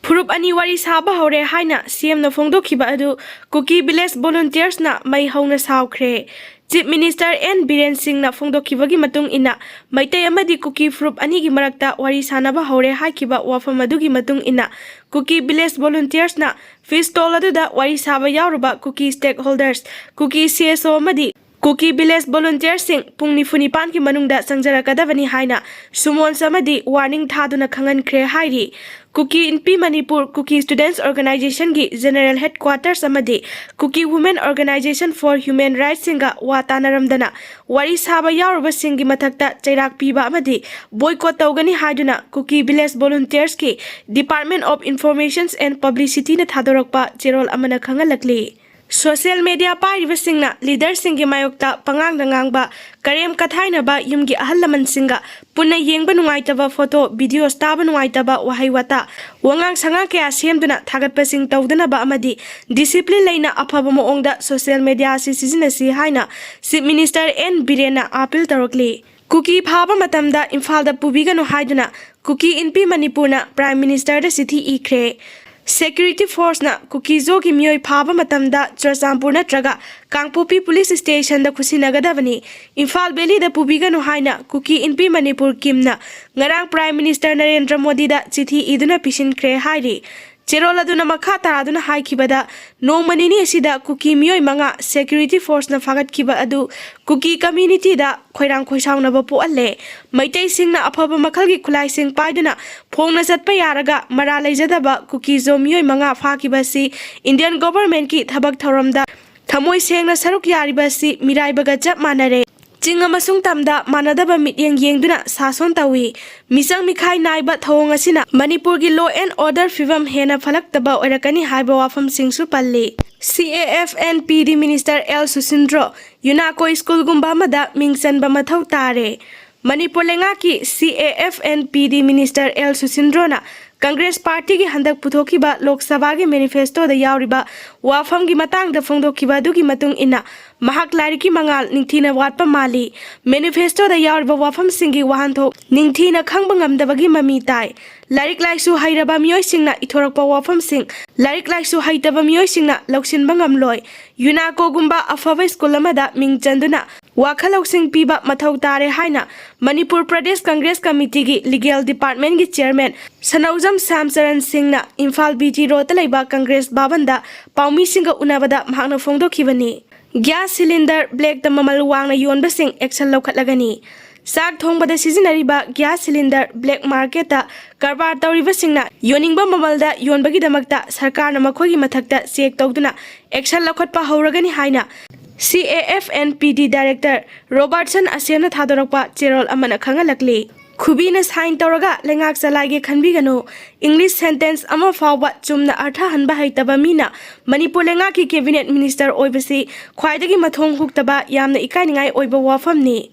Furup ani wari saba hore haina CM na phongdokhiba adu kuki village volunteers na mai hauna saukhre. Chief Minister N Biren Singh na phongdokhibagi matung ina maitai amadi kuki furup ani gi marakta wari sanaba hore haikiba wafam adugi matung ina kuki village volunteers na fish stall aduda wari saba yauraba kuki stakeholders kuki CSO amadi kuki village volunteers sing pungni funi pan ki manungda sangjarakadabani haina sumon samadi warning thaduna khangankhre hairi. Kuki Inpi Manipur Kuki Students Organization gi General Headquarters amadi Kuki Women Organization for Human Rights singa watanaramdana wari saba yaurba singi mathakta chairak piba amadi boycott tawgani haiduna Kuki Village Volunteers ki Department of Information and Publicity na thadorakpa cherol amana khangalakli. Social media pairiba singna leader singi mayokta pangang ngangba karem kathaina ba yumgi ahallaman singa punna yengba nungaitaba photo video staba nungaitaba wahaiwata wangang sanga kya semduna thagatpa sing tawdana ba amadi discipline leina afaba moongda social media si sizinasi haina Chief Minister N Birena appeal tarokli. Kuki phaba matamda imphal da pubiganu haiduna Kuki Inpi Manipur na Prime Minister da sithi ikre. Security Force na Kuki zo ki miyoi phaba matamda Churchampur natraga Kangpopi Police Station da kusinagadabani Imphal Valley da pubiganu haina Kuki Inpi Manipur kimna ngarang Prime Minister Narendra Modi da chithi iduna pisinkre hairi. Cherol aduna makha taraduna haikibada nongmanini asida Kuki miyoi manga Security Force na fagatkiba adu Kuki community da khoirang khoisaunaba poalle maitai singna afaba makhalgi khulai sing paiduna phongna chatpa yaraga mara leijadaba Kuki zo miyoi manga phakibasi Indian government ki thabak thoramda thamoi sengna saruk yaribasi miraibaga chap manare. Chinga masung tamda manadaba mityeng yengduna sason tawi misang mikhai naiba thawong asina Manipur gi law and order fivam hena phalaktaba oirakani haiba wafam singsu palli. CAFNPD Minister L Susindro Yunako School gumba mada mingsanba mathau tare. Manipur lenga ki CAFNPD Minister L Susindro na Congress Party ki handak puthokiba Lok Sabha gi manifesto da yauriba wafam gi matang da phongdokhiba dugi matung ina mahak lariki mangal ningthina watpa mali manifesto da yauriba wafam singi wahanthok ningthina khangba ngamdabagi mami tai larik laisu hairaba miyoi singna ithorakpa wafam sing larik laisu haitaba miyoi singna loksinba ngamloi Yunako gumba afaba school amada mingchanduna wakhalok sing piba mathau tare haina Manipur Pradesh Congress Committee gi Legal Department gi Chairman Sanaujam Samsaran Singna Imphal BG Road laiba Congress babanda paumi singa unabada mahakna phongdokhibani. Gas cylinder black da mamal wangna yonba sing action lokhatlagani. Sak thongbada sizinariba gas cylinder black market da karbar tawriba singna yoningba mamalda yonbagi damakta sarkarna makhogi mathakta check tawduna action lokhatpa hauragani haina CAFNPD Director Robertson Asemna thadorakpa cherol amana khangalakli. Khubina sign tawraga lengak chalai khanbiganu English sentence ama fawba chumna artha hanba haitaba mina Manipur lenga ki cabinet minister oibasi khwaidagi mathong huktaba yamna ikainingai oiba wafamni.